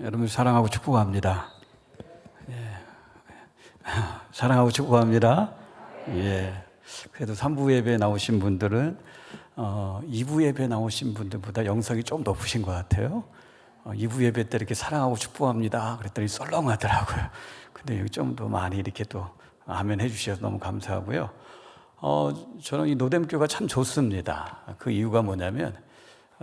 여러분 사랑하고 축복합니다. 사랑하고 축복합니다. 예. 그래도 3부 예배 나오신 분들은 2부 예배 나오신 분들보다 영성이 좀 높으신 것 같아요. 2부 예배 때 이렇게 사랑하고 축복합니다 그랬더니 썰렁하더라고요. 근데 여기 좀 더 많이 이렇게 또 아멘 해주셔서 너무 감사하고요. 저는 이 노뎀교가 참 좋습니다. 그 이유가 뭐냐면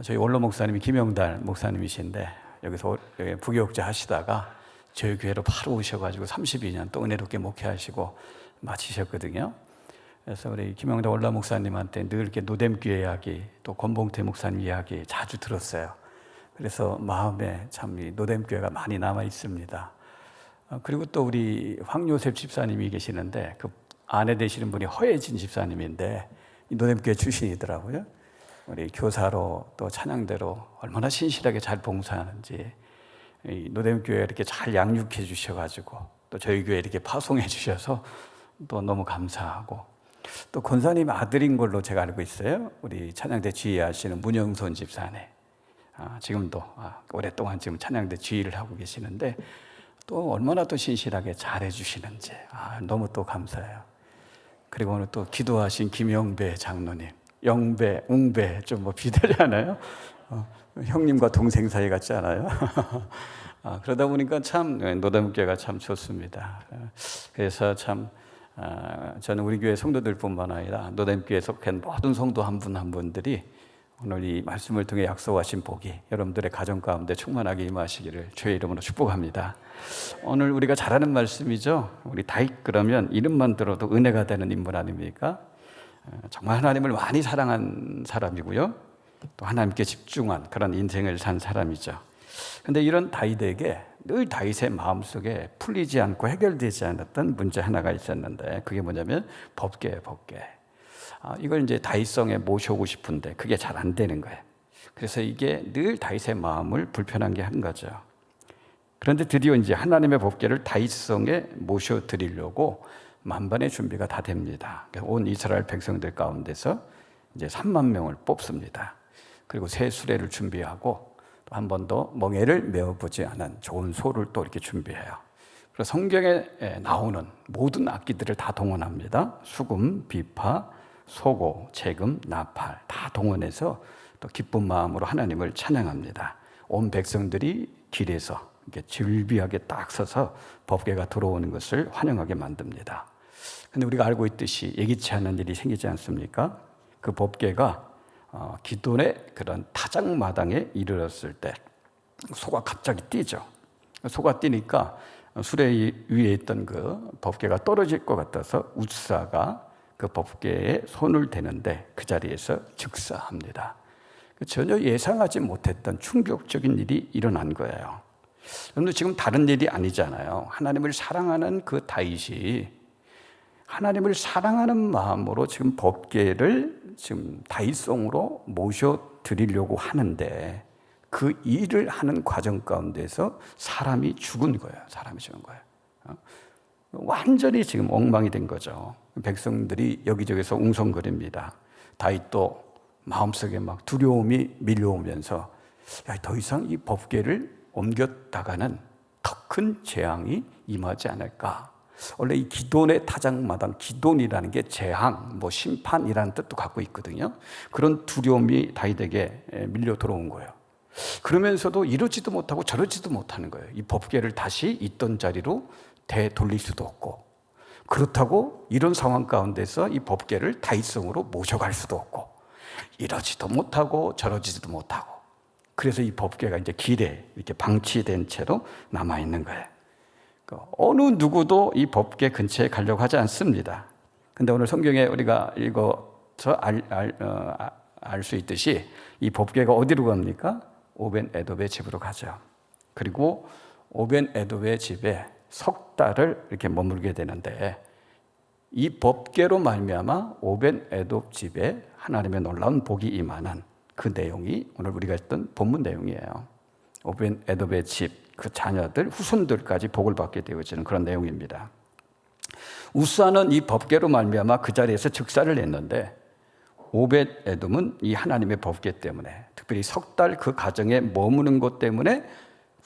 저희 원로 목사님이 김영달 목사님이신데 여기서 부교육자 하시다가 저희 교회로 바로 오셔가지고 32년 또 은혜롭게 목회하시고 마치셨거든요. 그래서 우리 김영달 원로 목사님한테 늘 이렇게 노뎀교 이야기 또 권봉태 목사님 이야기 자주 들었어요. 그래서 마음에 참 이 노뎀교회가 많이 남아 있습니다. 그리고 또 우리 황요셉 집사님이 계시는데 그 아내 되시는 분이 허혜진 집사님인데 이 노뎀교회 출신이더라고요. 우리 교사로 또 찬양대로 얼마나 신실하게 잘 봉사하는지 이 노뎀교회 이렇게 잘 양육해 주셔가지고 또 저희 교회 이렇게 파송해 주셔서 또 너무 감사하고 또 권사님 아들인 걸로 제가 알고 있어요. 우리 찬양대 지휘하시는 문영선 집사님. 지금도 오랫동안 지금 찬양대 지휘를 하고 계시는데 또 얼마나 또 신실하게 잘해 주시는지 너무 또 감사해요. 그리고 오늘 또 기도하신 김영배 장로님, 영배, 웅배 좀 뭐 비슷하잖아요. 형님과 동생 사이 같지 않아요? 그러다 보니까 참 노뎀교회가 참 좋습니다. 그래서 참 저는 우리 교회 성도들뿐만 아니라 노뎀교회에 속한 모든 성도 한 분 한 분들이 오늘 이 말씀을 통해 약속하신 복이 여러분들의 가정 가운데 충만하게 임하시기를 주의 이름으로 축복합니다. 오늘 우리가 잘 아는 말씀이죠. 우리 다윗 그러면 이름만 들어도 은혜가 되는 인물 아닙니까? 정말 하나님을 많이 사랑한 사람이고요. 또 하나님께 집중한 그런 인생을 산 사람이죠. 그런데 이런 다윗에게 늘 다윗의 마음속에 풀리지 않고 해결되지 않았던 문제 하나가 있었는데 그게 뭐냐면 법궤예요, 법궤. 이걸 이제 다윗성에 모셔오고 싶은데 그게 잘 안 되는 거예요. 그래서 이게 늘 다윗의 마음을 불편하게 한 거죠. 그런데 드디어 이제 하나님의 법궤를 다윗성에 모셔드리려고 만반의 준비가 다 됩니다. 온 이스라엘 백성들 가운데서 이제 3만 명을 뽑습니다. 그리고 새 수레를 준비하고 또 한 번도 멍에를 메어보지 않은 좋은 소를 또 이렇게 준비해요. 그래서 성경에 나오는 모든 악기들을 다 동원합니다. 수금, 비파, 소고, 재금, 나팔 다 동원해서 또 기쁜 마음으로 하나님을 찬양합니다. 온 백성들이 길에서 이렇게 질비하게 딱 서서 법궤가 들어오는 것을 환영하게 만듭니다. 근데 우리가 알고 있듯이 예기치 않은 일이 생기지 않습니까? 그 법궤가 기돈의 그런 타작마당에 이르렀을 때 소가 갑자기 뛰죠. 소가 뛰니까 수레 위에 있던 그 법궤가 떨어질 것 같아서 웃사가 그 법궤에 손을 대는데 그 자리에서 즉사합니다. 전혀 예상하지 못했던 충격적인 일이 일어난 거예요. 그런데 지금 다른 일이 아니잖아요. 하나님을 사랑하는 그 다윗이 하나님을 사랑하는 마음으로 지금 법궤를 지금 다윗성으로 모셔드리려고 하는데 그 일을 하는 과정 가운데서 사람이 죽은 거예요. 사람이 죽은 거예요. 완전히 지금 엉망이 된 거죠. 백성들이 여기저기서 웅성거립니다. 다윗도 마음속에 막 두려움이 밀려오면서 더 이상 이 법궤를 옮겼다가는 더 큰 재앙이 임하지 않을까. 원래 이 기돈의 타작마당, 기돈이라는 게 재앙, 심판이라는 뜻도 갖고 있거든요. 그런 두려움이 다윗에게 밀려 들어온 거예요. 그러면서도 이러지도 못하고 저러지도 못하는 거예요. 이 법궤를 다시 있던 자리로 되돌릴 수도 없고, 그렇다고 이런 상황 가운데서 이 법궤를 다윗성으로 모셔갈 수도 없고, 이러지도 못하고 저러지도 못하고, 그래서 이 법궤가 이제 길에 이렇게 방치된 채로 남아있는 거예요. 어느 누구도 이 법궤 근처에 가려고 하지 않습니다. 근데 오늘 성경에 우리가 읽어서 알 수 있듯이 이 법궤가 어디로 갑니까? 오벤에돔의 집으로 가죠. 그리고 오벤에돔의 집에 석 달을 이렇게 머물게 되는데 이 법궤로 말미암아 오벤에돔 집에 하나님의 놀라운 복이 임하는 그 내용이 오늘 우리가 했던 본문 내용이에요. 오벤에돔의 집, 그 자녀들, 후손들까지 복을 받게 되어지는 그런 내용입니다. 우사는 이 법궤로 말미암아 그 자리에서 즉사를 냈는데 오벳에돔은 이 하나님의 법궤 때문에 특별히 석 달 그 가정에 머무는 것 때문에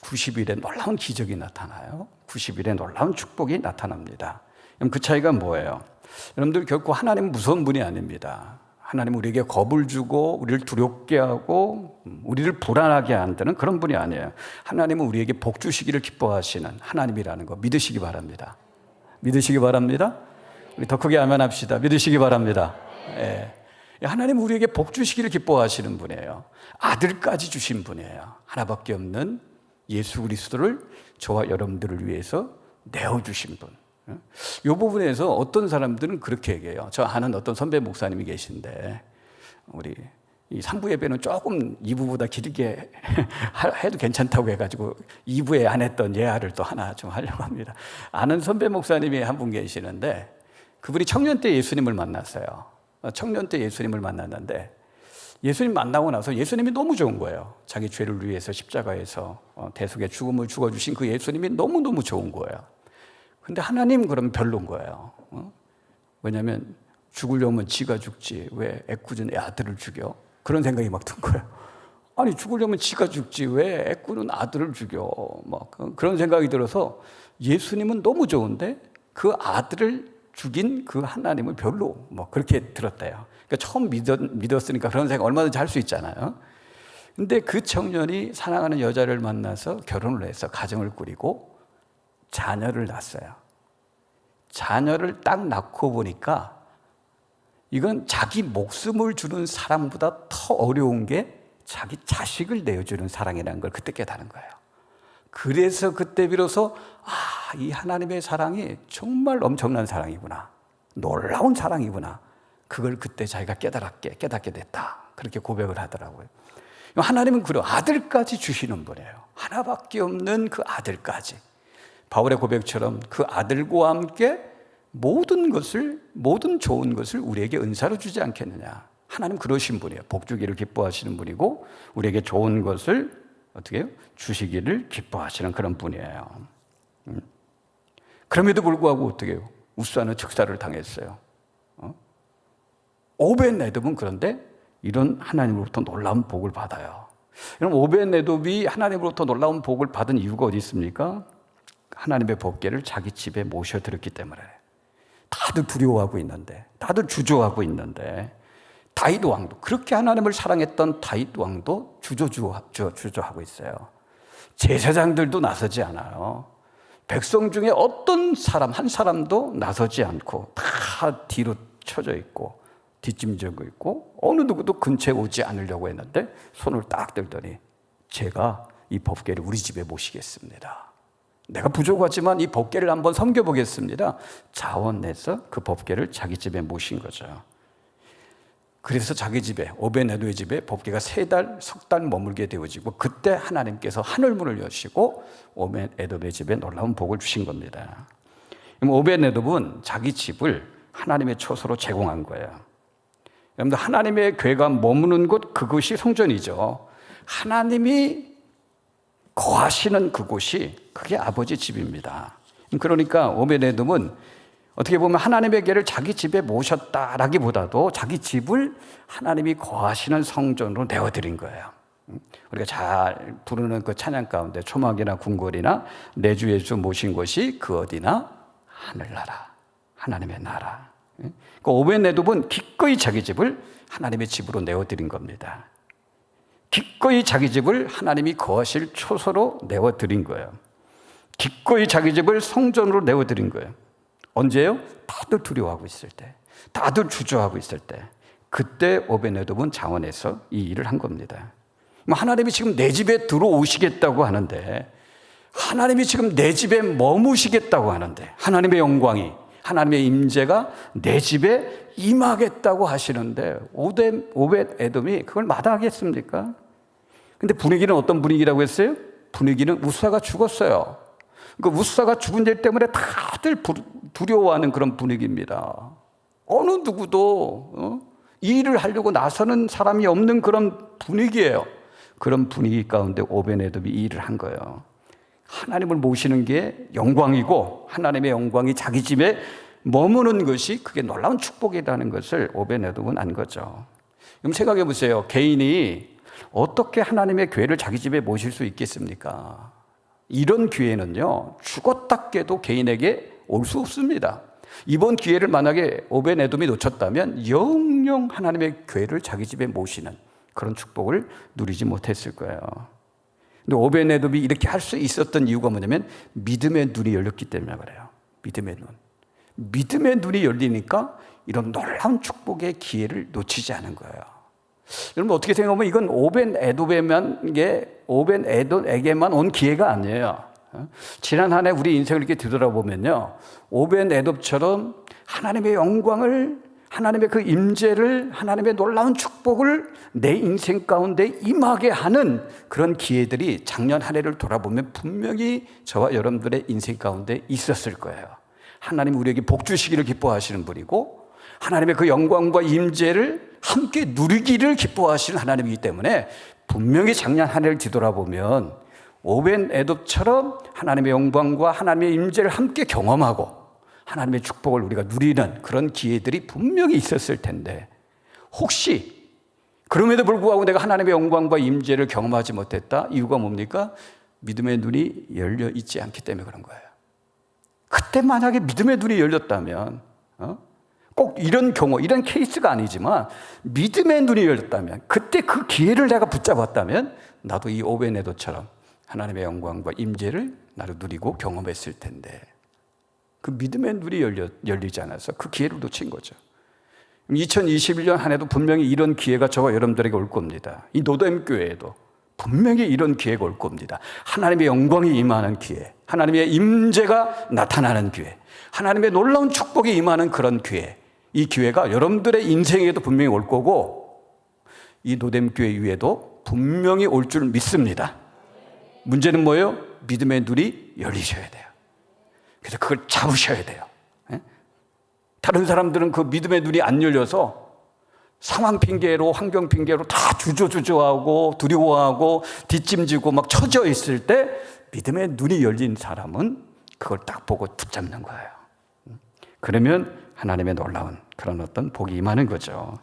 90일에 놀라운 기적이 나타나요. 90일에 놀라운 축복이 나타납니다. 그럼 그 차이가 뭐예요? 여러분들 결코 하나님은 무서운 분이 아닙니다. 하나님은 우리에게 겁을 주고 우리를 두렵게 하고 우리를 불안하게 한다는 그런 분이 아니에요. 하나님은 우리에게 복 주시기를 기뻐하시는 하나님이라는 거 믿으시기 바랍니다. 믿으시기 바랍니다. 우리 더 크게 아멘합시다. 믿으시기 바랍니다. 예. 하나님은 우리에게 복 주시기를 기뻐하시는 분이에요. 아들까지 주신 분이에요. 하나밖에 없는 예수 그리스도를 저와 여러분들을 위해서 내어주신 분. 이 부분에서 어떤 사람들은 그렇게 얘기해요. 저 아는 어떤 선배 목사님이 계신데 우리 이 3부 예배는 조금 2부보다 길게 해도 괜찮다고 해가지고 2부에 안 했던 예화를 또 하나 좀 하려고 합니다. 아는 선배 목사님이 한 분 계시는데 그분이 청년 때 예수님을 만났어요. 청년 때 예수님을 만났는데 예수님 만나고 나서 예수님이 너무 좋은 거예요. 자기 죄를 위해서 십자가에서 대속의 죽음을 죽어주신 그 예수님이 너무너무 좋은 거예요. 근데 하나님 그러면 별로인 거예요. 왜냐하면 죽으려면 지가 죽지 왜 애꿎은 애 아들을 죽여? 그런 생각이 막 든 거예요. 아니 죽으려면 지가 죽지 왜 애꿎은 아들을 죽여? 막 그런 생각이 들어서 예수님은 너무 좋은데 그 아들을 죽인 그 하나님은 별로 뭐 그렇게 들었대요. 그러니까 처음 믿었으니까 그런 생각 얼마든지 할 수 있잖아요. 근데 그 청년이 사랑하는 여자를 만나서 결혼을 해서 가정을 꾸리고 자녀를 낳았어요. 자녀를 딱 낳고 보니까 이건 자기 목숨을 주는 사랑보다 더 어려운 게 자기 자식을 내어주는 사랑이라는 걸 그때 깨달은 거예요. 그래서 그때 비로소 이 하나님의 사랑이 정말 엄청난 사랑이구나. 놀라운 사랑이구나. 그걸 그때 자기가 깨닫게 됐다. 그렇게 고백을 하더라고요. 하나님은 그런 아들까지 주시는 분이에요. 하나밖에 없는 그 아들까지. 바울의 고백처럼 그 아들과 함께 모든 좋은 것을 우리에게 은사로 주지 않겠느냐. 하나님 그러신 분이에요. 복 주기를 기뻐하시는 분이고 우리에게 좋은 것을 어떻게 해요? 주시기를 기뻐하시는 그런 분이에요. 그럼에도 불구하고 어떻게 해요? 우스하는 즉사를 당했어요. 오벳에돔은 그런데 이런 하나님으로부터 놀라운 복을 받아요. 여러분 오벳에돔이 하나님으로부터 놀라운 복을 받은 이유가 어디 있습니까? 하나님의 법궤를 자기 집에 모셔들었기 때문에. 다들 두려워하고 있는데, 다들 주저하고 있는데, 다윗 왕도 그렇게 하나님을 사랑했던 다윗 왕도 주저하고 있어요. 제사장들도 나서지 않아요. 백성 중에 어떤 사람 한 사람도 나서지 않고 다 뒤로 쳐져 있고 뒷짐지고 있고 어느 누구도 근처에 오지 않으려고 했는데 손을 딱 들더니 제가 이 법궤를 우리 집에 모시겠습니다. 내가 부족하지만 이 법궤를 한번 섬겨보겠습니다. 자원 내서 그 법궤를 자기 집에 모신 거죠. 그래서 자기 집에 오벳에돔의 집에 법궤가 석 달 머물게 되어지고 그때 하나님께서 하늘문을 여시고 오벳에돔의 집에 놀라운 복을 주신 겁니다. 오벳에돔은 자기 집을 하나님의 처소로 제공한 거예요. 여러분들 하나님의 궤가 머무는 곳 그곳이 성전이죠. 하나님이 거하시는 그곳이 그게 아버지 집입니다. 그러니까 오벳에돔은 어떻게 보면 하나님의 궤를 자기 집에 모셨다라기보다도 자기 집을 하나님이 거하시는 성전으로 내어드린 거예요. 우리가 잘 부르는 그 찬양 가운데 초막이나 궁궐이나 내 주 예수 모신 곳이 그 어디나 하늘나라, 하나님의 나라. 그 오벳에돔은 기꺼이 자기 집을 하나님의 집으로 내어드린 겁니다. 기꺼이 자기 집을 하나님이 거하실 초소로 내어드린 거예요. 기꺼이 자기 집을 성전으로 내어드린 거예요. 언제요? 다들 두려워하고 있을 때, 다들 주저하고 있을 때, 그때 오벳에돔은 자원해서 이 일을 한 겁니다. 하나님이 지금 내 집에 들어오시겠다고 하는데, 하나님이 지금 내 집에 머무시겠다고 하는데, 하나님의 영광이, 하나님의 임재가 내 집에 임하겠다고 하시는데 오벳에돔이 그걸 마다하겠습니까? 근데 분위기는 어떤 분위기라고 했어요? 분위기는 우사가 죽었어요. 그 우사가 죽은 일 때문에 다들 두려워하는 그런 분위기입니다. 어느 누구도 이 일을 하려고 나서는 사람이 없는 그런 분위기예요. 그런 분위기 가운데 오벳에돔이 이 일을 한 거예요. 하나님을 모시는 게 영광이고 하나님의 영광이 자기 집에 머무는 것이 그게 놀라운 축복이라는 것을 오벳에돔은 안 거죠. 그럼 생각해 보세요. 개인이 어떻게 하나님의 궤를 자기 집에 모실 수 있겠습니까? 이런 기회는요, 죽었다 깨도 개인에게 올 수 없습니다. 이번 기회를 만약에 오벤에돔이 놓쳤다면 영영 하나님의 교회를 자기 집에 모시는 그런 축복을 누리지 못했을 거예요. 근데 오벤에돔이 이렇게 할 수 있었던 이유가 뭐냐면 믿음의 눈이 열렸기 때문에 그래요. 믿음의 눈. 믿음의 눈이 열리니까 이런 놀라운 축복의 기회를 놓치지 않은 거예요. 여러분 어떻게 생각하면 이건 오벤에돔에게만 온 기회가 아니에요. 지난 한 해 우리 인생을 이렇게 뒤돌아보면요, 오벤에돔처럼 하나님의 영광을, 하나님의 그 임재를, 하나님의 놀라운 축복을 내 인생 가운데 임하게 하는 그런 기회들이 작년 한 해를 돌아보면 분명히 저와 여러분들의 인생 가운데 있었을 거예요. 하나님 우리에게 복 주시기를 기뻐하시는 분이고 하나님의 그 영광과 임재를 함께 누리기를 기뻐하시는 하나님이기 때문에 분명히 작년 한 해를 뒤돌아보면 오벤에돔처럼 하나님의 영광과 하나님의 임재를 함께 경험하고 하나님의 축복을 우리가 누리는 그런 기회들이 분명히 있었을 텐데, 혹시 그럼에도 불구하고 내가 하나님의 영광과 임재를 경험하지 못했다? 이유가 뭡니까? 믿음의 눈이 열려 있지 않기 때문에 그런 거예요. 그때 만약에 믿음의 눈이 열렸다면, 꼭 이런 경우, 이런 케이스가 아니지만 믿음의 눈이 열렸다면, 그때 그 기회를 내가 붙잡았다면 나도 이 오벤에돔처럼 하나님의 영광과 임재를 나도 누리고 경험했을 텐데, 그 믿음의 눈이 열리지 않아서 그 기회를 놓친 거죠. 2021년 한 해도 분명히 이런 기회가 저와 여러분들에게 올 겁니다. 이 노뎀 교회에도 분명히 이런 기회가 올 겁니다. 하나님의 영광이 임하는 기회, 하나님의 임재가 나타나는 기회, 하나님의 놀라운 축복이 임하는 그런 기회, 이 기회가 여러분들의 인생에도 분명히 올 거고 이 노뎀 교회 위에도 분명히 올 줄 믿습니다. 문제는 뭐예요? 믿음의 눈이 열리셔야 돼요. 그래서 그걸 잡으셔야 돼요. 다른 사람들은 그 믿음의 눈이 안 열려서 상황 핑계로, 환경 핑계로 다 주저주저하고 두려워하고 뒷짐지고 막 처져 있을 때 믿음의 눈이 열린 사람은 그걸 딱 보고 붙잡는 거예요. 그러면 하나님의 놀라운 그런 어떤 복이 임하는 거죠.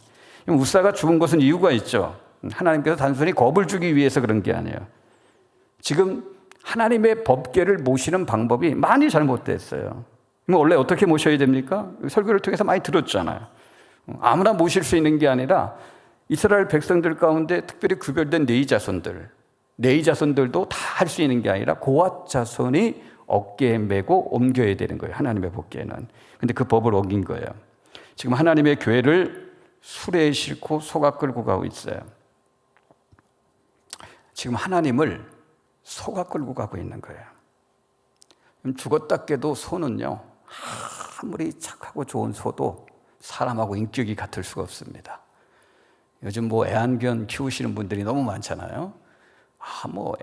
우사가 죽은 것은 이유가 있죠. 하나님께서 단순히 겁을 주기 위해서 그런 게 아니에요. 지금 하나님의 법궤를 모시는 방법이 많이 잘못됐어요. 원래 어떻게 모셔야 됩니까? 설교를 통해서 많이 들었잖아요. 아무나 모실 수 있는 게 아니라 이스라엘 백성들 가운데 특별히 구별된 레위 자손들도 다 할 수 있는 게 아니라 고앗 자손이 어깨에 메고 옮겨야 되는 거예요. 하나님의 법궤는. 근데 그 법을 어긴 거예요. 지금 하나님의 교회를 수레에 싣고 소가 끌고 가고 있어요. 지금 하나님을 소가 끌고 가고 있는 거예요. 죽었다 깨도 소는요, 아무리 착하고 좋은 소도 사람하고 인격이 같을 수가 없습니다. 요즘 애완견 키우시는 분들이 너무 많잖아요.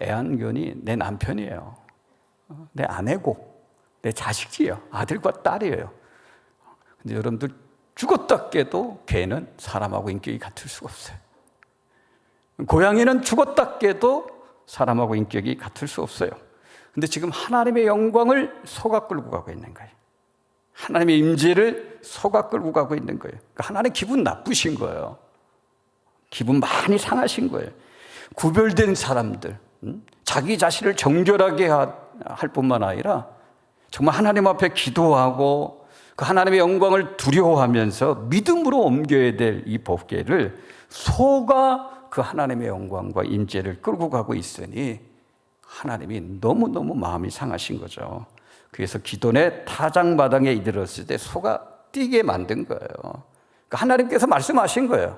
애완견이 내 남편이에요. 내 아내고 내 자식이에요. 아들과 딸이에요. 근데 여러분들 죽었다 깨도 개는 사람하고 인격이 같을 수가 없어요. 고양이는 죽었다 깨도 사람하고 인격이 같을 수 없어요. 근데 지금 하나님의 영광을 소가 끌고 가고 있는 거예요. 하나님의 임재를 소가 끌고 가고 있는 거예요. 그러니까 하나님 기분 나쁘신 거예요. 기분 많이 상하신 거예요. 구별된 사람들, 자기 자신을 정결하게 할 뿐만 아니라 정말 하나님 앞에 기도하고 그 하나님의 영광을 두려워하면서 믿음으로 옮겨야 될 이 법궤를 소가 그 하나님의 영광과 임재를 끌고 가고 있으니 하나님이 너무너무 마음이 상하신 거죠. 그래서 기돈의 타작마당에 이르렀을 때 소가 뛰게 만든 거예요. 그러니까 하나님께서 말씀하신 거예요.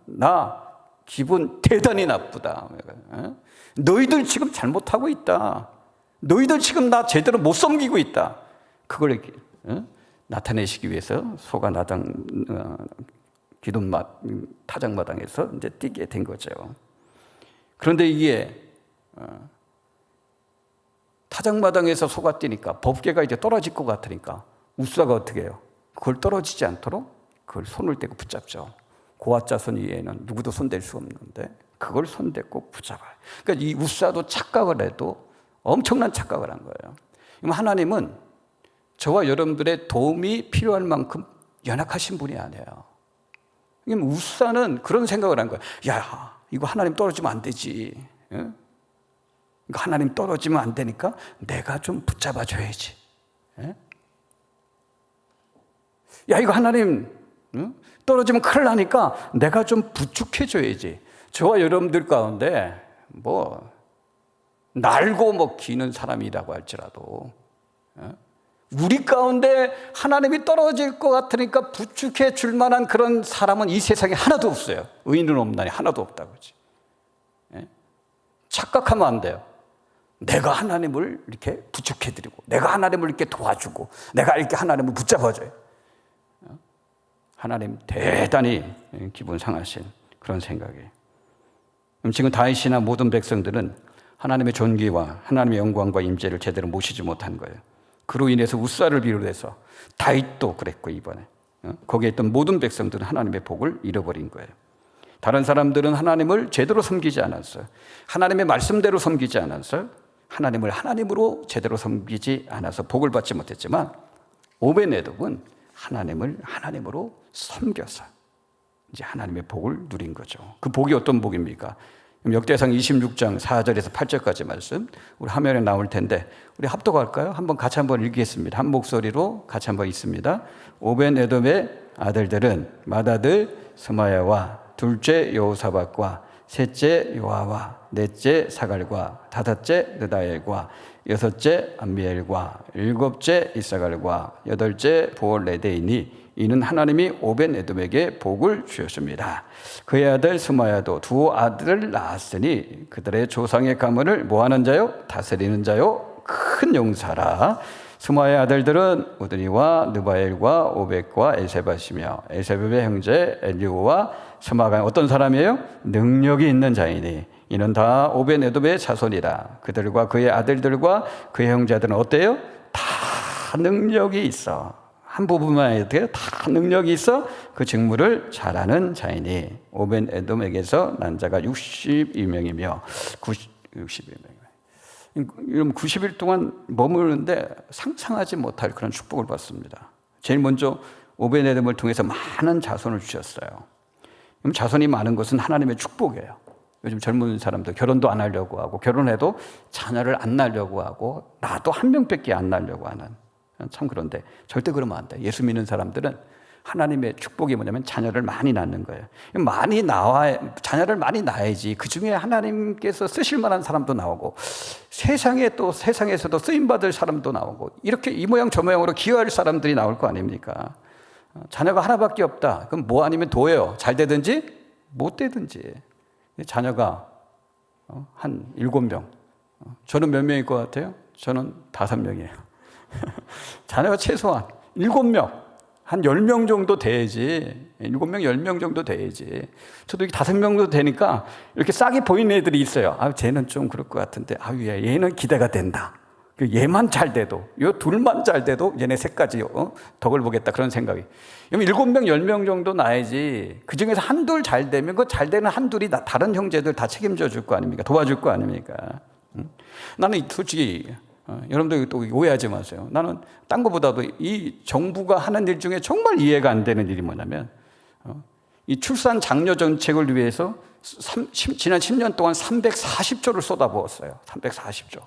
나 기분 대단히 나쁘다. 너희들 지금 잘못하고 있다. 너희들 지금 나 제대로 못 섬기고 있다. 그걸 나타내시기 위해서 소가 기돈 타작마당에서 이제 뛰게 된 거죠. 그런데 이게 타작마당에서 소가 뛰니까 법궤가 이제 떨어질 것 같으니까 우사가 어떻게 해요? 그걸 떨어지지 않도록 그걸 손을 대고 붙잡죠. 고앗 자손 이외에는 누구도 손댈 수 없는데 그걸 손대고 붙잡아요. 그러니까 이 우사도 착각을 해도 엄청난 착각을 한 거예요. 하나님은 저와 여러분들의 도움이 필요할 만큼 연약하신 분이 아니에요. 우사는 그런 생각을 한 거예요. 야, 이거 하나님 떨어지면 안 되지. 그러니까 하나님 떨어지면 안 되니까 내가 좀 붙잡아줘야지. 예? 야, 이거 하나님 떨어지면 큰일 나니까 내가 좀 부축해줘야지. 저와 여러분들 가운데 뭐 날고 먹히는 사람이라고 할지라도 우리 가운데 하나님이 떨어질 것 같으니까 부축해 줄 만한 그런 사람은 이 세상에 하나도 없어요. 의인은 없나니 하나도 없다고 그러지. 착각하면 안 돼요. 내가 하나님을 이렇게 부축해드리고 내가 하나님을 이렇게 도와주고 내가 이렇게 하나님을 붙잡아줘요. 하나님 대단히 기분 상하신 그런 생각이에요. 지금 다윗이나 모든 백성들은 하나님의 존귀와 하나님의 영광과 임재를 제대로 모시지 못한 거예요. 그로 인해서 우사를 비롯해서 다윗도 그랬고 이번에 거기에 있던 모든 백성들은 하나님의 복을 잃어버린 거예요. 다른 사람들은 하나님을 제대로 섬기지 않았어요. 하나님의 말씀대로 섬기지 않았어요. 하나님을 하나님으로 제대로 섬기지 않아서 복을 받지 못했지만 오베네돔은 하나님을 하나님으로 섬겨서 이제 하나님의 복을 누린 거죠. 그 복이 어떤 복입니까? 역대상 26장 4절에서 8절까지 말씀 우리 화면에 나올 텐데 우리 합독할까요? 한번 같이 한번 읽겠습니다. 한 목소리로 같이 한번 읽습니다. 오벤에돔의 아들들은 맏아들 스마야와 둘째 여호사밧과 셋째 요아와 넷째 사갈과 다섯째 느다엘과 여섯째 암미엘과 일곱째 이사갈과 여덟째 보올레데이니 이는 하나님이 오벤에돔에게 복을 주셨습니다. 그의 아들 스마야도 두 아들을 낳았으니 그들의 조상의 가문을 뭐하는 자요? 다스리는 자요? 큰 용사라. 스마야의 아들들은 우드니와 느바엘과 오벡과 엘세밧이며 엘세밧의 형제 엘리후와 스마가 어떤 사람이에요? 능력이 있는 자이니 이는 다 오벤에돔의 자손이라. 그들과 그의 아들들과 그의 형제들은 어때요? 다 능력이 있어. 한 부분만 해도 돼요. 다 능력이 있어 그 직무를 잘하는 자이니 오벤에돔에게서 난 자가 62명이며 61명. 이러면 90일 동안 머무르는데 상상하지 못할 그런 축복을 받습니다. 제일 먼저 오벤에돔을 통해서 많은 자손을 주셨어요. 그럼 자손이 많은 것은 하나님의 축복이에요. 요즘 젊은 사람들 결혼도 안 하려고 하고 결혼해도 자녀를 안 낳으려고 하고 나도 한 명밖에 안 낳으려고 하는 참 그런데 절대 그러면 안 돼. 예수 믿는 사람들은 하나님의 축복이 뭐냐면 자녀를 많이 낳는 거예요. 많이 자녀를 많이 낳아야지 그 중에 하나님께서 쓰실 만한 사람도 나오고 세상에서도 쓰임받을 사람도 나오고 이렇게 이 모양 저 모양으로 기여할 사람들이 나올 거 아닙니까? 자녀가 하나밖에 없다. 그럼 뭐 아니면 도예요. 잘 되든지 못 되든지. 자녀가 한 7명. 저는 몇 명일 것 같아요? 저는 5명이에요. 자녀가 최소한 7명, 한 10명 정도 돼야지. 7명, 10명 정도 돼야지. 저도 5명도 되니까 이렇게 싹이 보이는 애들이 있어요. 아, 쟤는 좀 그럴 것 같은데, 아, 얘는 기대가 된다. 얘만 잘 돼도, 요 둘만 잘 돼도 얘네 셋까지 덕을 보겠다. 그런 생각이. 그러면 7명, 10명 정도 나야지. 그 중에서 한둘 잘 되면 그 잘 되는 한둘이 다른 형제들 다 책임져 줄 거 아닙니까? 도와줄 거 아닙니까? 나는 솔직히 여러분들 또 오해하지 마세요. 나는 딴 것보다도 이 정부가 하는 일 중에 정말 이해가 안 되는 일이 뭐냐면 이 출산 장려 정책을 위해서 지난 10년 동안 340조를 쏟아부었어요. 340조.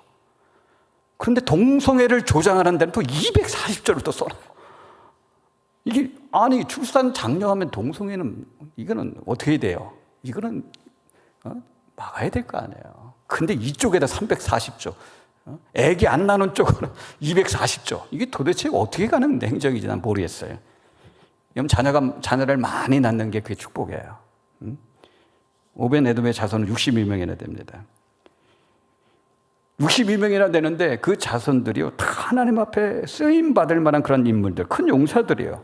그런데 동성애를 조장하는 데는 또 240조를 또 쏟아. 이게 아니 출산 장려하면 동성애는 이거는 어떻게 돼요? 이거는 막아야 될 거 아니에요. 근데 이쪽에다 340조. 애기 안 낳는 쪽으로 240조. 이게 도대체 어떻게 가는 행정인지 난 모르겠어요. 그럼 자녀를 많이 낳는 게 그게 축복이에요. 오벤에돔의 자손은 62명이나 됩니다. 62명이나 되는데 그 자손들이요 다 하나님 앞에 쓰임 받을 만한 그런 인물들, 큰 용사들이에요.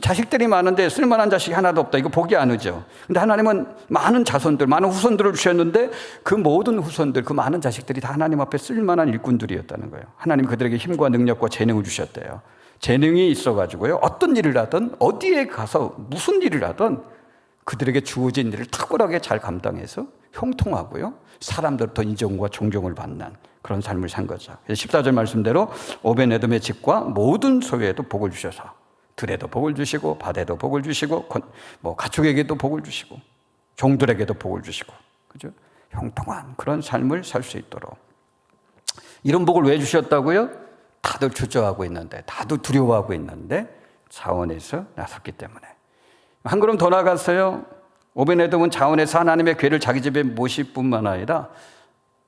자식들이 많은데 쓸만한 자식이 하나도 없다. 이거 보기 안 오죠. 근데 하나님은 많은 자손들, 많은 후손들을 주셨는데 그 모든 후손들, 그 많은 자식들이 다 하나님 앞에 쓸만한 일꾼들이었다는 거예요. 하나님 그들에게 힘과 능력과 재능을 주셨대요. 재능이 있어가지고요. 어떤 일을 하든 어디에 가서 무슨 일을 하든 그들에게 주어진 일을 탁월하게 잘 감당해서 형통하고요. 사람들부터 인정과 존경을 받는 그런 삶을 산 거죠. 14절 말씀대로 오벤에돔의 집과 모든 소유에도 복을 주셔서 들에도 복을 주시고 밭에도 복을 주시고 가축에게도 복을 주시고 종들에게도 복을 주시고 그죠? 형통한 그런 삶을 살 수 있도록 이런 복을 왜 주셨다고요? 다들 주저하고 있는데, 다들 두려워하고 있는데 자원에서 나섰기 때문에. 한 걸음 더 나갔어요. 오벤에돔은 자원에서 하나님의 괴를 자기 집에 모실 뿐만 아니라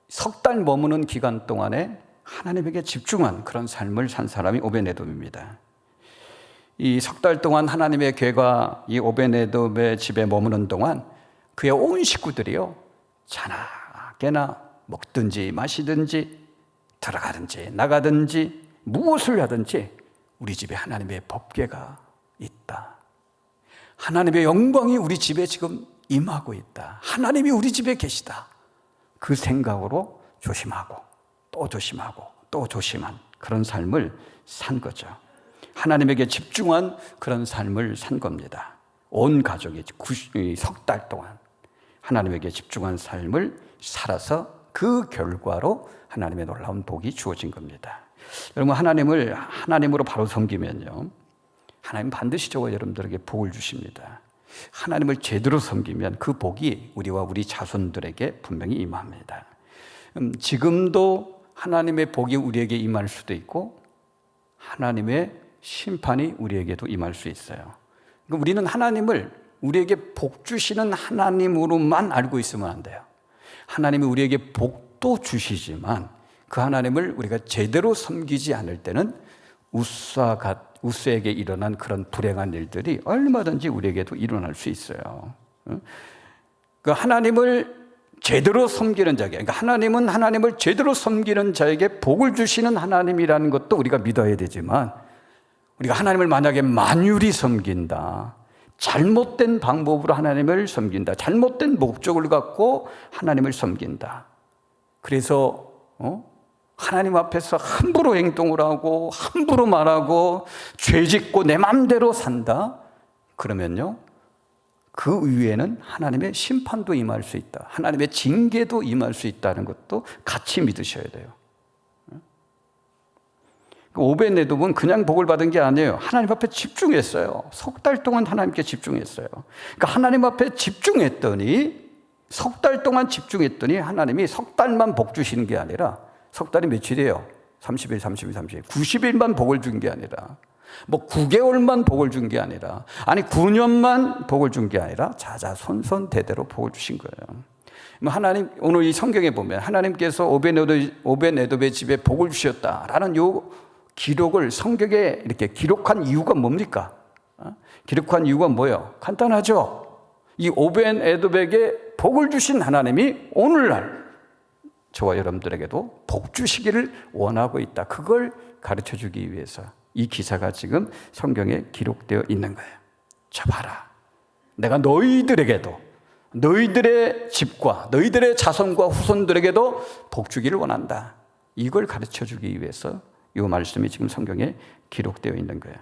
석 달 머무는 기간 동안에 하나님에게 집중한 그런 삶을 산 사람이 오벤에돔입니다. 이 석 달 동안 하나님의 괴가 이 오벤에돔의 집에 머무는 동안 그의 온 식구들이요, 자나 깨나 먹든지 마시든지 들어가든지 나가든지 무엇을 하든지 우리 집에 하나님의 법궤가 있다. 하나님의 영광이 우리 집에 지금 임하고 있다. 하나님이 우리 집에 계시다. 그 생각으로 조심하고 또 조심하고 또 조심한 그런 삶을 산 거죠. 하나님에게 집중한 그런 삶을 산 겁니다. 온 가족이 석 달 동안 하나님에게 집중한 삶을 살아서 그 결과로 하나님의 놀라운 복이 주어진 겁니다. 여러분, 하나님을 하나님으로 바로 섬기면요, 하나님 반드시 저와 여러분들에게 복을 주십니다. 하나님을 제대로 섬기면 그 복이 우리와 우리 자손들에게 분명히 임합니다. 지금도 하나님의 복이 우리에게 임할 수도 있고 하나님의 심판이 우리에게도 임할 수 있어요. 그러니까 우리는 하나님을 우리에게 복 주시는 하나님으로만 알고 있으면 안 돼요. 하나님이 우리에게 복도 주시지만 그 하나님을 우리가 제대로 섬기지 않을 때는 우스에게 일어난 그런 불행한 일들이 얼마든지 우리에게도 일어날 수 있어요. 그 하나님을 제대로 섬기는 자에게, 그러니까 하나님은 하나님을 제대로 섬기는 자에게 복을 주시는 하나님이라는 것도 우리가 믿어야 되지만, 우리가 하나님을 만약에 만유리 섬긴다, 잘못된 방법으로 하나님을 섬긴다, 잘못된 목적을 갖고 하나님을 섬긴다, 그래서 하나님 앞에서 함부로 행동을 하고 함부로 말하고 죄짓고 내 마음대로 산다, 그러면요, 그 위에는 하나님의 심판도 임할 수 있다, 하나님의 징계도 임할 수 있다는 것도 같이 믿으셔야 돼요. 오벤에돔은 그냥 복을 받은 게 아니에요. 하나님 앞에 집중했어요. 석 달 동안 하나님께 집중했어요. 그러니까 하나님 앞에 집중했더니, 석 달 동안 집중했더니 하나님이 석 달만 복 주시는 게 아니라, 석 달이 며칠이에요? 30일, 30일, 30일. 90일만 복을 준 게 아니라, 9개월만 복을 준 게 아니라, 9년만 복을 준 게 아니라 자자손손 대대로 복을 주신 거예요. 하나님, 오늘 이 성경에 보면 하나님께서 오벤에돔의 집에 복을 주셨다라는 요 기록을 성경에 이렇게 기록한 이유가 뭡니까? 기록한 이유가 뭐예요? 간단하죠. 이 오벤에돔에게 복을 주신 하나님이 오늘날 저와 여러분들에게도 복 주시기를 원하고 있다. 그걸 가르쳐 주기 위해서 이 기사가 지금 성경에 기록되어 있는 거예요. 자, 봐라. 내가 너희들에게도, 너희들의 집과 너희들의 자손과 후손들에게도 복 주기를 원한다. 이걸 가르쳐 주기 위해서 이 말씀이 지금 성경에 기록되어 있는 거예요.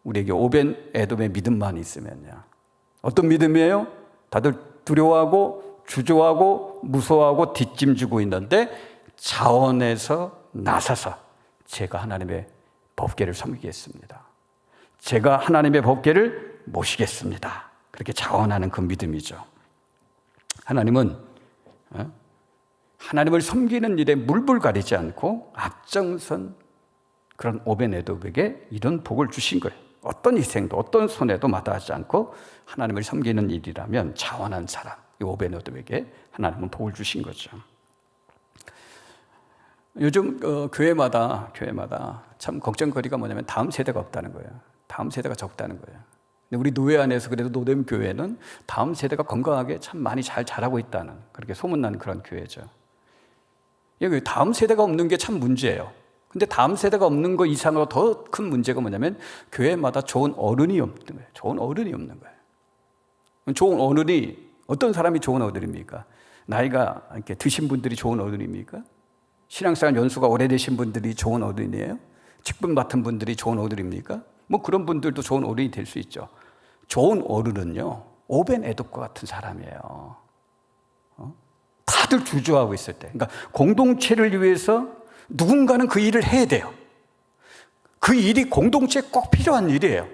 우리에게 오벤에돔의 믿음만 있으면요. 어떤 믿음이에요? 다들 두려워하고 주저하고 무서워하고 뒷짐지고 있는데 자원에서 나서서 제가 하나님의 법궤를 섬기겠습니다, 제가 하나님의 법궤를 모시겠습니다, 그렇게 자원하는 그 믿음이죠. 하나님은 하나님을 섬기는 일에 물불 가리지 않고 앞장선 그런 오벤에돔에게 이런 복을 주신 거예요. 어떤 희생도 어떤 손해도 마다하지 않고 하나님을 섬기는 일이라면 자원한 사람, 이 오벤에돔에게 하나님은 복을 주신 거죠. 요즘 교회마다 참 걱정거리가 뭐냐면 다음 세대가 없다는 거예요. 다음 세대가 적다는 거예요. 근데 우리 노회 안에서 그래도 노뎀 교회는 다음 세대가 건강하게 참 많이 잘 자라고 있다는, 그렇게 소문난 그런 교회죠. 여기 다음 세대가 없는 게 참 문제예요. 근데 다음 세대가 없는 거 이상으로 더 큰 문제가 뭐냐면 교회마다 좋은 어른이 없는 거예요. 좋은 어른이 없는 거예요. 좋은 어른이, 어떤 사람이 좋은 어른입니까? 나이가 이렇게 드신 분들이 좋은 어른입니까? 신앙생활 연수가 오래되신 분들이 좋은 어른이에요? 직분 맡은 분들이 좋은 어른입니까? 그런 분들도 좋은 어른이 될 수 있죠. 좋은 어른은요, 오벤에돔과 같은 사람이에요. 다들 주저하고 있을 때, 그러니까 공동체를 위해서 누군가는 그 일을 해야 돼요. 그 일이 공동체에 꼭 필요한 일이에요.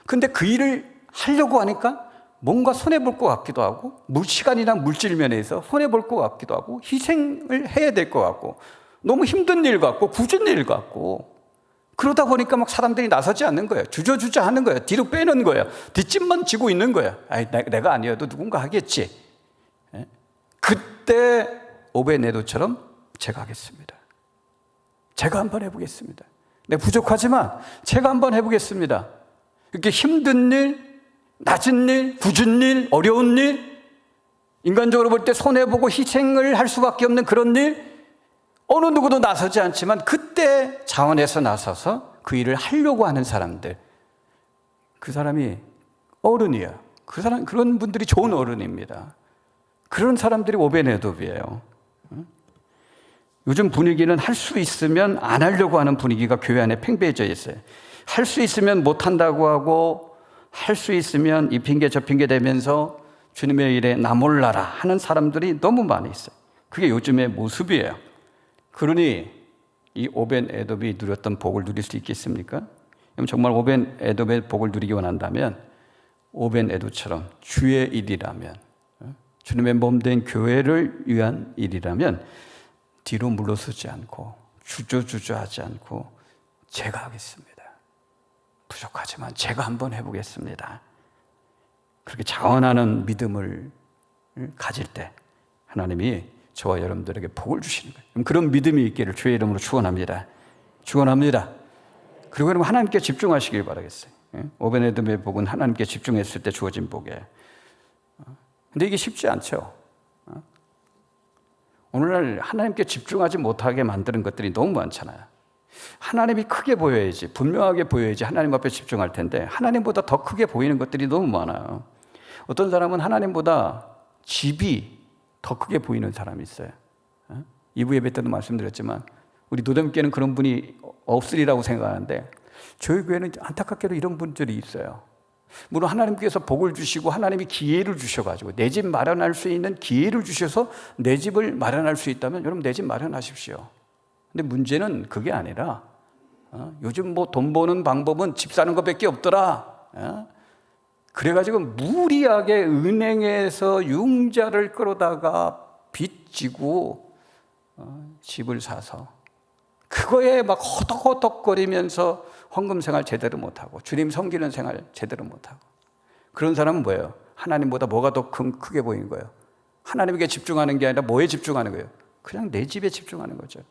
근데 그 일을 하려고 하니까 뭔가 손해볼 것 같기도 하고, 시간이나 물질 면에서 손해볼 것 같기도 하고, 희생을 해야 될 것 같고, 너무 힘든 일 같고 굳은 일 같고 그러다 보니까 막 사람들이 나서지 않는 거예요. 주저주저 하는 거예요. 뒤로 빼는 거예요. 뒷짐만 지고 있는 거예요. 아이, 내가 아니어도 누군가 하겠지. 그때 오베네도처럼 제가 하겠습니다. 제가 한번 해보겠습니다. 내가 부족하지만 제가 한번 해보겠습니다. 이렇게 힘든 일, 낮은 일, 굳은 일, 어려운 일, 인간적으로 볼 때 손해보고 희생을 할 수밖에 없는 그런 일, 어느 누구도 나서지 않지만 그때 자원해서 나서서 그 일을 하려고 하는 사람들, 그 사람이 어른이에요. 그런 분들이 좋은 어른입니다. 그런 사람들이 오베네돔이에요. 요즘 분위기는 할 수 있으면 안 하려고 하는 분위기가 교회 안에 팽배해져 있어요. 할 수 있으면 못한다고 하고, 할 수 있으면 이 핑계 저 핑계 대면서 주님의 일에 나 몰라라 하는 사람들이 너무 많이 있어요. 그게 요즘의 모습이에요. 그러니 이 오벤에돔이 누렸던 복을 누릴 수 있겠습니까? 정말 오벤에돔의 복을 누리기 원한다면 오벤에돔처럼 주의 일이라면, 주님의 몸된 교회를 위한 일이라면 뒤로 물러서지 않고 주저주저하지 않고 제가 하겠습니다. 부족하지만 제가 한번 해보겠습니다. 그렇게 자원하는 믿음을 가질 때 하나님이 저와 여러분들에게 복을 주시는 거예요. 그런 믿음이 있기를 주의 이름으로 축원합니다. 축원합니다. 그리고 여러분 하나님께 집중하시길 바라겠어요. 오베네돔의 복은 하나님께 집중했을 때 주어진 복이에요. 근데 이게 쉽지 않죠. 오늘날 하나님께 집중하지 못하게 만드는 것들이 너무 많잖아요. 하나님이 크게 보여야지, 분명하게 보여야지 하나님 앞에 집중할 텐데 하나님보다 더 크게 보이는 것들이 너무 많아요. 어떤 사람은 하나님보다 집이 더 크게 보이는 사람이 있어요. 2부 예배 때도 말씀드렸지만 우리 노담교회는 그런 분이 없으리라고 생각하는데 저희 교회는 안타깝게도 이런 분들이 있어요. 물론 하나님께서 복을 주시고 하나님이 기회를 주셔가지고 내 집 마련할 수 있는 기회를 주셔서 내 집을 마련할 수 있다면 여러분 내 집 마련하십시오. 근데 문제는 그게 아니라 요즘 뭐 돈 버는 방법은 집 사는 것밖에 없더라. 그래가지고 무리하게 은행에서 융자를 끌어다가 빚지고 집을 사서 그거에 막 허덕허덕거리면서 헌금 생활 제대로 못하고 주님 섬기는 생활 제대로 못하고 그런 사람은 뭐예요? 하나님보다 뭐가 더 크게 보이는 거예요? 하나님에게 집중하는 게 아니라 뭐에 집중하는 거예요? 그냥 내 집에 집중하는 거죠.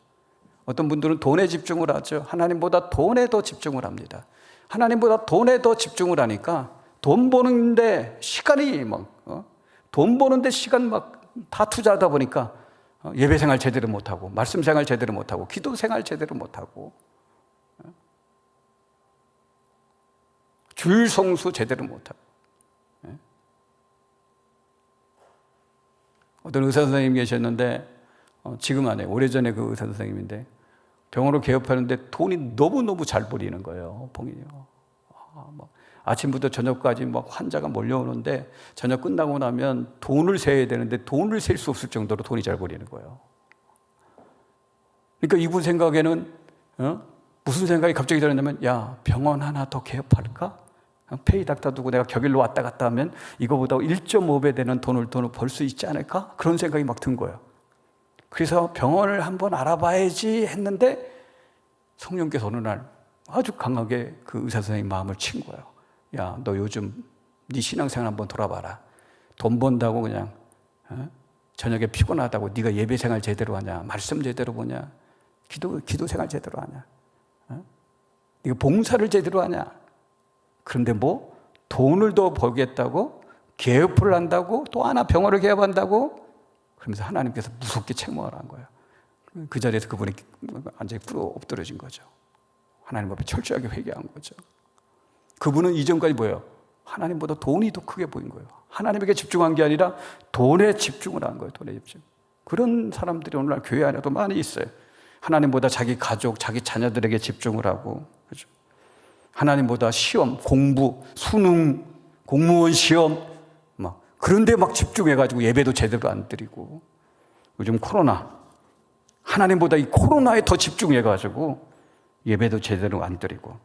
어떤 분들은 돈에 집중을 하죠. 하나님보다 돈에 더 집중을 합니다. 하나님보다 돈에 더 집중을 하니까 돈 버는데 시간이 돈 버는데 시간 다 투자하다 보니까 예배 생활 제대로 못하고 말씀 생활 제대로 못하고 기도 생활 제대로 못하고 줄 성수 제대로 못하고 어떤 의사 선생님 계셨는데 지금 안 해요. 오래전에 그 의사 선생님인데 병원을 개업하는데 돈이 너무너무 잘 벌이는 거예요. 봉이요. 아침부터 저녁까지 막 환자가 몰려오는데 저녁 끝나고 나면 돈을 세야 되는데 돈을 셀 수 없을 정도로 돈이 잘 벌이는 거예요. 그러니까 이분 생각에는 무슨 생각이 갑자기 들었냐면 야 병원 하나 더 개업할까? 페이 닥터 두고 내가 격일로 왔다 갔다 하면 이거보다 1.5배 되는 돈을 벌 수 있지 않을까? 그런 생각이 막 든 거예요. 그래서 병원을 한번 알아봐야지 했는데 성령께서 어느 날 아주 강하게 그 의사 선생님 마음을 친 거예요. 야, 너 요즘 네 신앙생활 한번 돌아봐라. 돈 번다고 그냥 저녁에 피곤하다고 네가 예배생활 제대로 하냐? 말씀 제대로 보냐? 기도생활 제대로 하냐? 네가 봉사를 제대로 하냐? 그런데 뭐 돈을 더 벌겠다고 개업을 한다고 또 하나 병원을 개업한다고 그러면서 하나님께서 무섭게 책망을 한 거예요. 그 자리에서 그분이 완전히 엎드러진 거죠. 하나님 앞에 철저하게 회개한 거죠. 그분은 이전까지 뭐예요? 하나님보다 돈이 더 크게 보인 거예요. 하나님에게 집중한 게 아니라 돈에 집중을 한 거예요. 돈에 집중. 그런 사람들이 오늘날 교회 안에도 많이 있어요. 하나님보다 자기 가족, 자기 자녀들에게 집중을 하고, 그렇죠? 하나님보다 시험, 공부, 수능, 공무원 시험, 그런데 막 집중해가지고 예배도 제대로 안 드리고, 요즘 코로나, 하나님보다 이 코로나에 더 집중해가지고 예배도 제대로 안 드리고,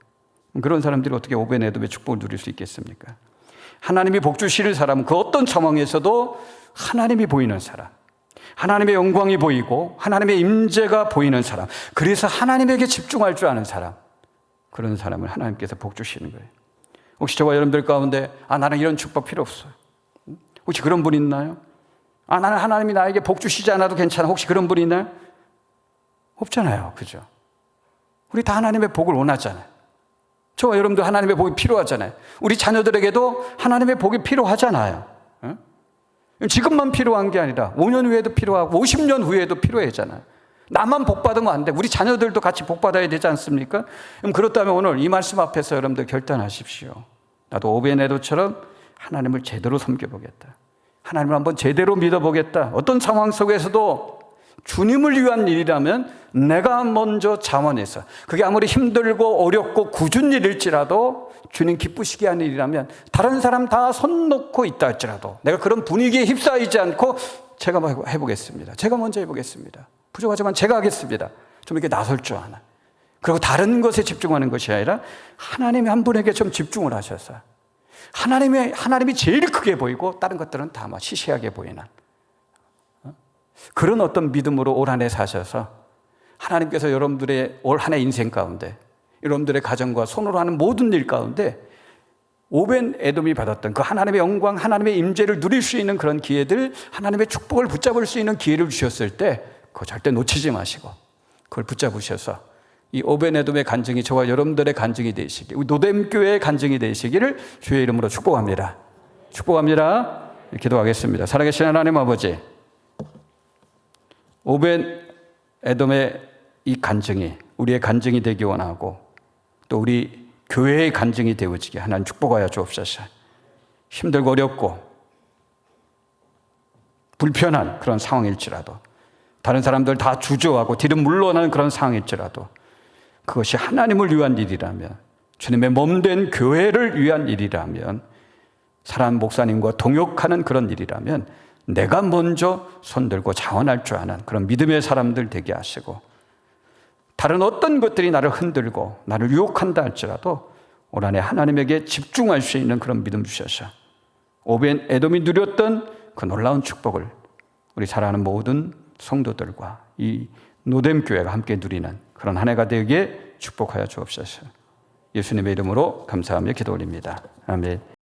그런 사람들이 어떻게 오베네돔의 축복을 누릴 수 있겠습니까? 하나님이 복 주시는 사람은 그 어떤 상황에서도 하나님이 보이는 사람, 하나님의 영광이 보이고 하나님의 임재가 보이는 사람, 그래서 하나님에게 집중할 줄 아는 사람, 그런 사람을 하나님께서 복 주시는 거예요. 혹시 저와 여러분들 가운데 나는 이런 축복 필요 없어요. 혹시 그런 분 있나요? 나는 하나님이 나에게 복 주시지 않아도 괜찮아. 혹시 그런 분 있나요? 없잖아요. 그죠? 우리 다 하나님의 복을 원하잖아요. 저와 여러분도 하나님의 복이 필요하잖아요. 우리 자녀들에게도 하나님의 복이 필요하잖아요. 지금만 필요한 게 아니라 5년 후에도 필요하고 50년 후에도 필요하잖아요. 나만 복 받으면 안 돼. 우리 자녀들도 같이 복 받아야 되지 않습니까? 그렇다면 오늘 이 말씀 앞에서 여러분들 결단하십시오. 나도 오벤에돔처럼 하나님을 제대로 섬겨보겠다. 하나님을 한번 제대로 믿어보겠다. 어떤 상황 속에서도 주님을 위한 일이라면 내가 먼저 자원해서, 그게 아무리 힘들고 어렵고 굳은 일일지라도 주님 기쁘시게 하는 일이라면 다른 사람 다 손 놓고 있다 할지라도 내가 그런 분위기에 휩싸이지 않고 제가 해보겠습니다. 제가 먼저 해보겠습니다. 부족하지만 제가 하겠습니다. 좀 이렇게 나설 줄 아나. 그리고 다른 것에 집중하는 것이 아니라 하나님의 한 분에게 좀 집중을 하셔서 하나님이 제일 크게 보이고 다른 것들은 다 시시하게 보이는 그런 어떤 믿음으로 올 한 해 사셔서 하나님께서 여러분들의 올 한 해 인생 가운데 여러분들의 가정과 손으로 하는 모든 일 가운데 오벤에돔이 받았던 그 하나님의 영광, 하나님의 임재를 누릴 수 있는 그런 기회들, 하나님의 축복을 붙잡을 수 있는 기회를 주셨을 때 그거 절대 놓치지 마시고 그걸 붙잡으셔서 이 오벤에돔의 간증이 저와 여러분들의 간증이 되시기, 노뎀교회의 간증이 되시기를 주의 이름으로 축복합니다. 축복합니다. 기도하겠습니다. 살아계신 하나님 아버지, 오벤에돔의 이 간증이 우리의 간증이 되기 원하고 또 우리 교회의 간증이 되어지게 하나님 축복하여 주옵소서. 힘들고 어렵고 불편한 그런 상황일지라도, 다른 사람들 다 주저하고 뒤로 물러나는 그런 상황일지라도 그것이 하나님을 위한 일이라면, 주님의 몸된 교회를 위한 일이라면, 사람 목사님과 동역하는 그런 일이라면 내가 먼저 손들고 자원할 줄 아는 그런 믿음의 사람들 되게 하시고, 다른 어떤 것들이 나를 흔들고 나를 유혹한다 할지라도 올 한 해 하나님에게 집중할 수 있는 그런 믿음 주셔서 오벤에돔이 누렸던 그 놀라운 축복을 우리 사랑하는 모든 성도들과 이 노뎀교회가 함께 누리는 그런 한 해가 되게 축복하여 주옵소서. 예수님의 이름으로 감사하며 기도 올립니다. 아멘.